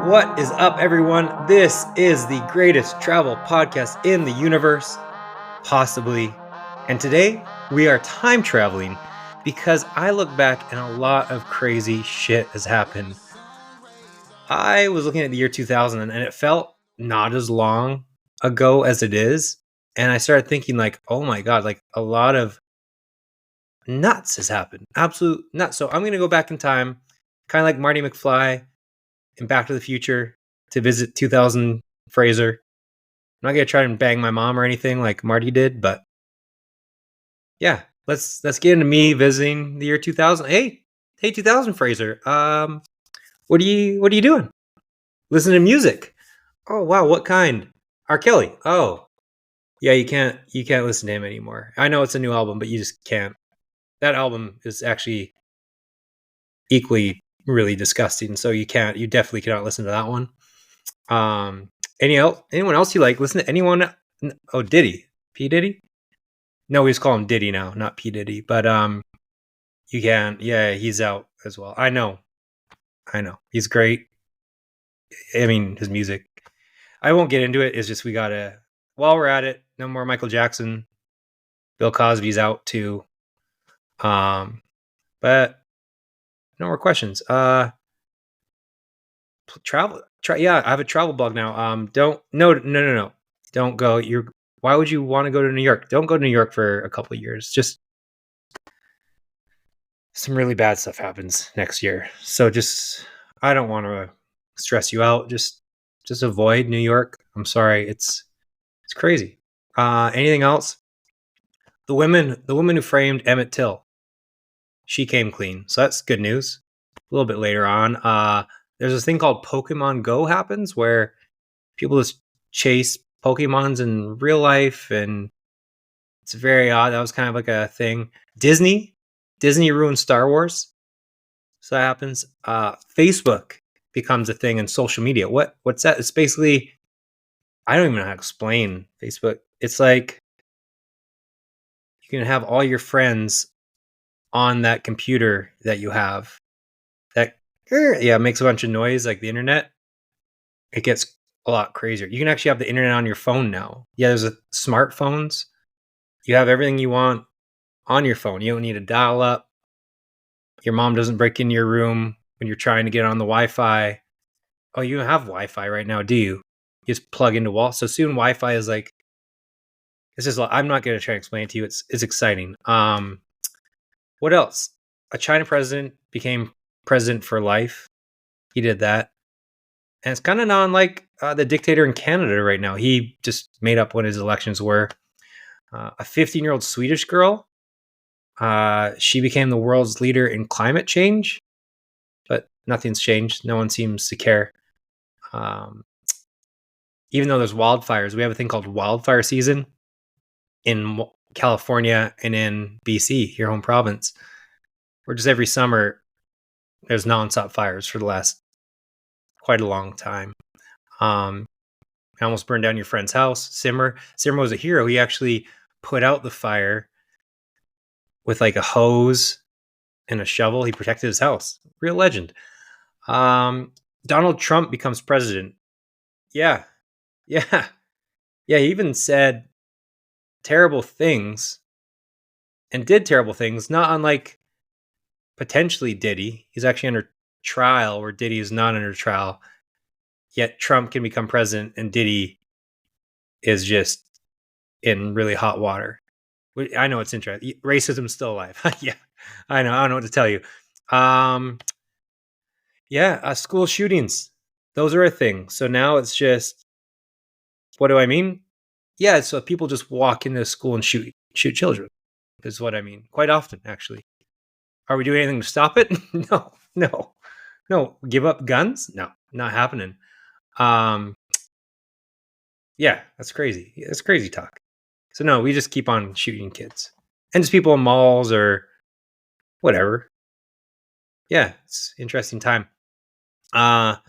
What is up, everyone? This is the greatest travel podcast in the universe, possibly. And today we are time traveling because I look back and a lot of crazy shit has happened. I was looking at the year 2000 and it felt not as long ago as it is. And I started thinking, like, oh my God, like a lot of nuts has happened. Absolute nuts. So I'm going to go back in time, kind of like Marty McFly in Back to the Future, to visit 2000 Fraser. I'm not gonna try and bang my mom or anything like Marty did, but yeah, let's get into me visiting the year 2000. Hey, 2000 Fraser. What are you doing? Listen to music. Oh wow, what kind? R. Kelly. Oh yeah, you can't listen to him anymore. I know it's a new album, but you just can't. That album is actually equally really disgusting. So you definitely cannot listen to that one. Anyone else you like? Listen to anyone? Oh, Diddy, P Diddy. No, we just call him Diddy now, not P Diddy. But you can. Yeah, he's out as well. I know. He's great. I mean, his music. I won't get into it. It's just we gotta. While we're at it, no more Michael Jackson. Bill Cosby's out too. But no more questions. Travel. Yeah, I have a travel blog now. Don't. No. Don't go. Why would you want to go to New York? Don't go to New York for a couple of years. Just some really bad stuff happens next year. So I don't want to stress you out. Just avoid New York. I'm sorry. It's crazy. Anything else? The woman who framed Emmett Till, she came clean. So that's good news. A little bit later on, there's this thing called Pokemon Go happens where people just chase Pokemons in real life, and it's very odd. That was kind of like a thing. Disney ruined Star Wars. So that happens. Facebook becomes a thing in social media. What's that? It's basically, I don't even know how to explain Facebook. It's like you can have all your friends on that computer that you have. That makes a bunch of noise like the internet. It gets a lot crazier. You can actually have the internet on your phone now. Yeah, there's smartphones. You have everything you want on your phone. You don't need a dial up. Your mom doesn't break into your room when you're trying to get on the Wi-Fi. Oh, you don't have Wi-Fi right now, do you? You just plug into wall. So soon Wi-Fi is like, I'm not going to try and explain it to you. It's exciting. What else? A China president became president for life. He did that. And it's kind of not unlike the dictator in Canada right now. He just made up when his elections were. A 15-year-old Swedish girl. She became the world's leader in climate change. But nothing's changed. No one seems to care. Even though there's wildfires, we have a thing called wildfire season in California and in BC, your home province, where just every summer there's nonstop fires for the last quite a long time. I almost burned down your friend's house. Simmer was a hero. He actually put out the fire with like a hose and a shovel. He protected his house. Real legend. Donald Trump becomes president. Yeah. He even said terrible things and did terrible things, not unlike potentially Diddy. He's actually under trial where Diddy is not under trial. Yet Trump can become president and Diddy is just in really hot water. I know it's interesting. Racism's still alive. Yeah, I know. I don't know what to tell you. School shootings. Those are a thing. So now it's just, what do I mean? Yeah, so people just walk into school and shoot children. Is what I mean. Quite often, actually. Are we doing anything to stop it? No. Give up guns? No, not happening. Yeah, that's crazy. That's crazy talk. So no, we just keep on shooting kids and just people in malls or whatever. Yeah, it's an interesting time. A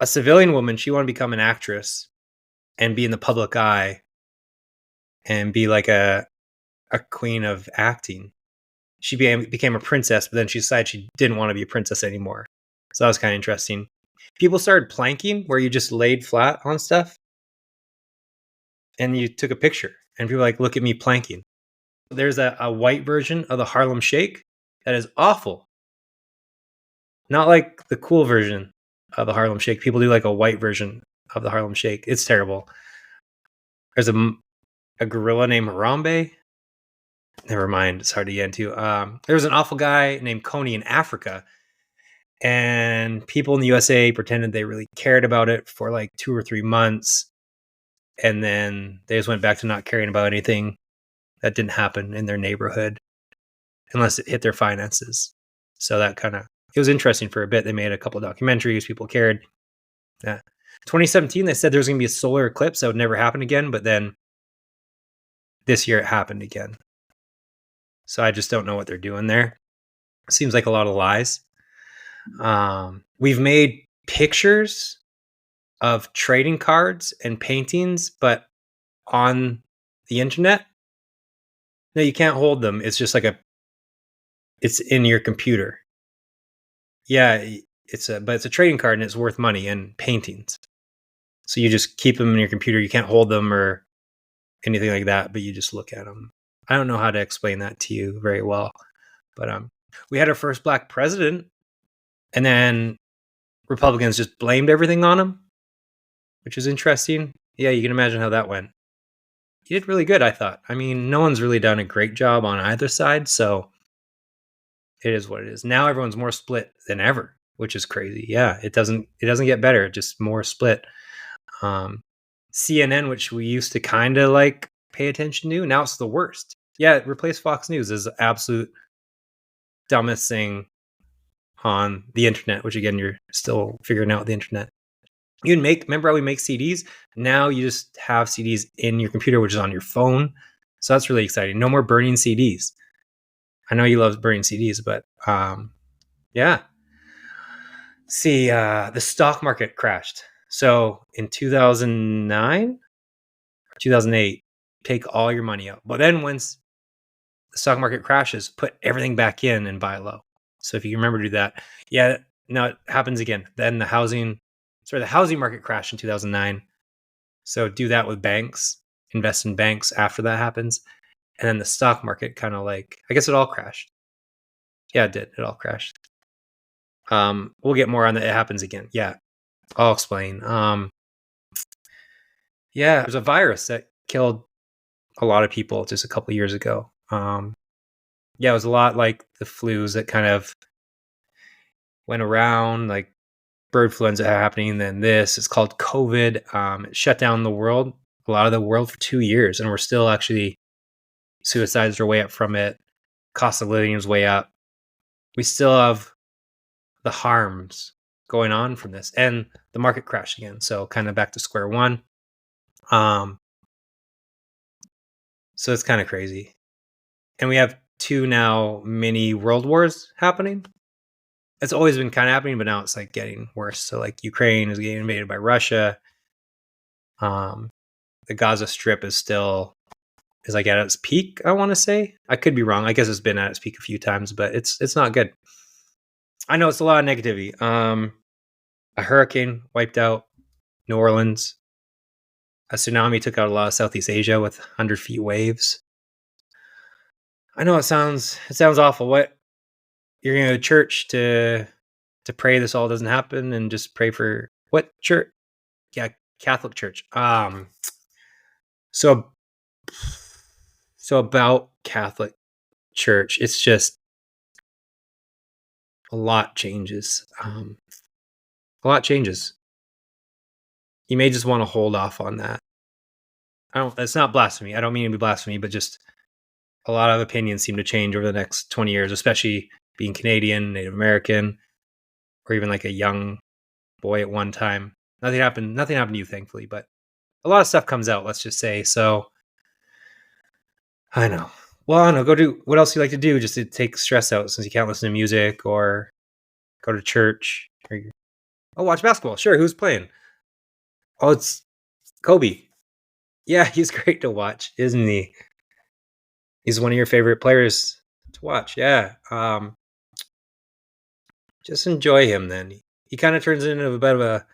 civilian woman, she wanted to become an actress and be in the public eye and be like a queen of acting. She became a princess, but then she decided she didn't want to be a princess anymore. So that was kind of interesting. People started planking where you just laid flat on stuff and you took a picture. And people were like, look at me planking. There's a white version of the Harlem Shake that is awful. Not like the cool version of the Harlem Shake. People do like a white version of the Harlem Shake. It's terrible. There's a gorilla named Harambe. Never mind. It's hard to get into. There was an awful guy named Coney in Africa. And people in the USA pretended they really cared about it for like 2 or 3 months. And then they just went back to not caring about anything that didn't happen in their neighborhood unless it hit their finances. So that it was interesting for a bit. They made a couple of documentaries. People cared. 2017, they said there was going to be a solar eclipse that would never happen again. But then this year it happened again. So I just don't know what they're doing there. Seems like a lot of lies. We've made pictures of trading cards and paintings, but on the internet. No, you can't hold them. It's just like it's in your computer. Yeah, but it's a trading card and it's worth money and paintings. So you just keep them in your computer. You can't hold them or anything like that, but you just look at them. I don't know how to explain that to you very well, but we had our first black president, and then Republicans just blamed everything on him, which is interesting. Yeah, you can imagine how that went. He did really good, I thought. I mean, no one's really done a great job on either side, so it is what it is. Now everyone's more split than ever, which is crazy. Yeah, it doesn't get better, just more split. CNN, which we used to kind of like pay attention to, now it's the worst. Yeah, replace Fox News as the absolute dumbest thing on the internet, which again, you're still figuring out the internet. Remember how we make CDs? Now you just have CDs in your computer, which is on your phone. So that's really exciting. No more burning CDs. I know you love burning CDs, but yeah. See, the stock market crashed. So in 2009 or 2008, take all your money out. But then once the stock market crashes, put everything back in and buy low. So if you remember to do that, yeah, now it happens again. Then the housing market crashed in 2009. So do that with banks, invest in banks after that happens. And then the stock market kind of I guess it all crashed. Yeah, it did. It all crashed. We'll get more on that. It happens again. Yeah, I'll explain. Yeah, there's a virus that killed a lot of people just a couple of years ago. Yeah, it was a lot like the flus that kind of went around, like bird influenza happening. Then it's called COVID. It shut down a lot of the world for 2 years, and we're still actually suicides are way up from it. Cost of living is way up. We still have the harms going on from this, and the market crashed again. So kind of back to square one. So it's kind of crazy. And we have 2 now mini world wars happening. It's always been kind of happening, but now it's like getting worse. So like Ukraine is getting invaded by Russia. The Gaza Strip is like at its peak, I want to say. I could be wrong. I guess it's been at its peak a few times, but it's not good. I know it's a lot of negativity. A hurricane wiped out New Orleans. A tsunami took out a lot of Southeast Asia with 100 feet waves. I know it sounds awful. What, you're going to go to church to pray this all doesn't happen and just pray for what church? Yeah, Catholic Church. So about Catholic Church, it's just a lot changes. A lot changes. You may just want to hold off on that. It's not blasphemy. I don't mean to be blasphemy, but just a lot of opinions seem to change over the next 20 years, especially being Canadian, Native American, or even like a young boy at one time. Nothing happened to you, thankfully, but a lot of stuff comes out, let's just say. So I know. Well, I don't know. Go do what else you like to do just to take stress out, since you can't listen to music or go to church. Watch basketball. Sure. Who's playing? Oh, it's Kobe. Yeah, he's great to watch, isn't he? He's one of your favorite players to watch. Yeah. Just enjoy him then. he kind of turns into a bit of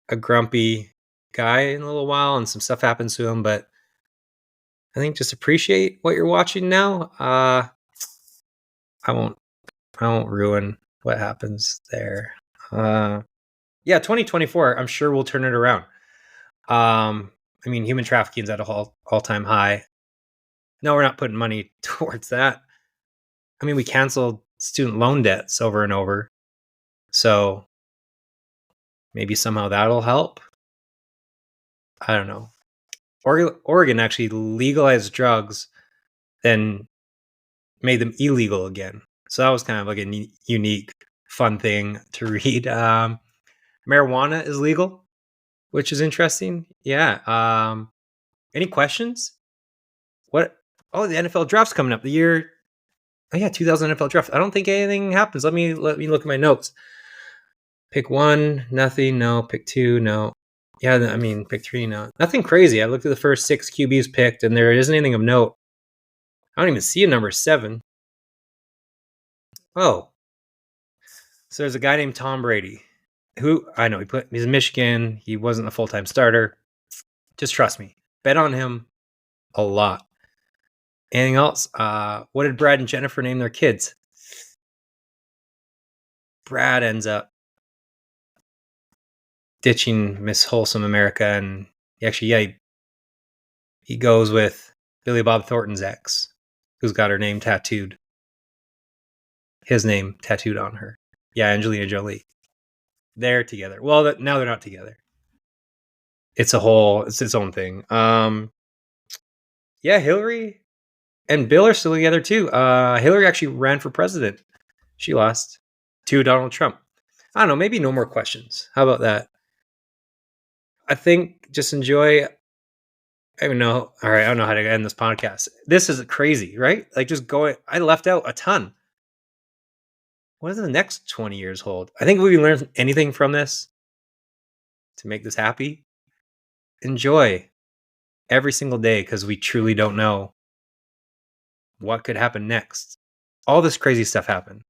a grumpy guy in a little while, and some stuff happens to him. But I think just appreciate what you're watching now. I won't ruin what happens there. Yeah, 2024. I'm sure we'll turn it around. I mean, human trafficking is at a all-time high. No, we're not putting money towards that. I mean, we canceled student loan debts over and over. So maybe somehow that'll help. I don't know. Oregon actually legalized drugs, then made them illegal again. So that was kind of like a unique, fun thing to read. Marijuana is legal, which is interesting. Yeah. Any questions? What? Oh, the NFL draft's coming up. 2000 NFL draft. I don't think anything happens. Let me look at my notes. Pick 1, nothing. No. Pick 2, no. Yeah, I mean, pick 3, no. Nothing crazy. I looked at the first 6 QBs picked, and there isn't anything of note. I don't even see a number 7. Oh. So there's a guy named Tom Brady, who I know he's in Michigan. He wasn't a full-time starter. Just trust me. Bet on him a lot. Anything else? What did Brad and Jennifer name their kids? Brad ends up ditching Miss Wholesome America, and he goes with Billy Bob Thornton's ex, who's got her name tattooed. His name tattooed on her. Yeah, Angelina Jolie. They're together. Well, now they're not together. It's its own thing. Yeah, Hillary and Bill are still together too. Hillary actually ran for president. She lost to Donald Trump. I don't know, maybe no more questions. How about that? I think just enjoy. I don't know. All right, I don't know how to end this podcast. This is crazy, right? Like just going. I left out a ton. What does the next 20 years hold? I think if we learn anything from this to make this happy, enjoy every single day, because we truly don't know what could happen next. All this crazy stuff happened.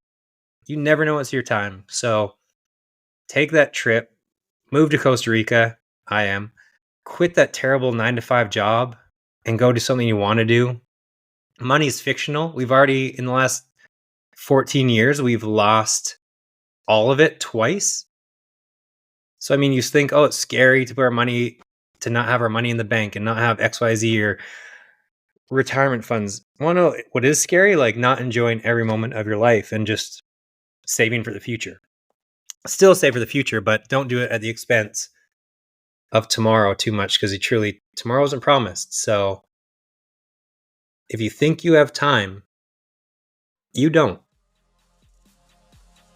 You never know it's your time. So take that trip, move to Costa Rica. I am. Quit that terrible 9-to-5 job and go do something you want to do. Money's fictional. We've already, in the last 14 years, we've lost all of it twice. So, I mean, you think, oh, it's scary to put our money, to not have our money in the bank and not have XYZ or retirement funds. Want to know what is scary? Like not enjoying every moment of your life and just saving for the future. Still save for the future, but don't do it at the expense of tomorrow too much, because tomorrow isn't promised. So if you think you have time, you don't.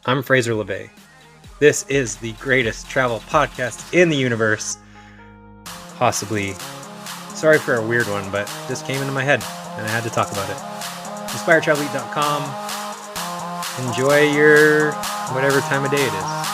I'm Fraser LeVay. This is the greatest travel podcast in the universe. Possibly. Sorry for a weird one, but just came into my head and I had to talk about it. InspiredTravelEat.com. Enjoy your whatever time of day it is.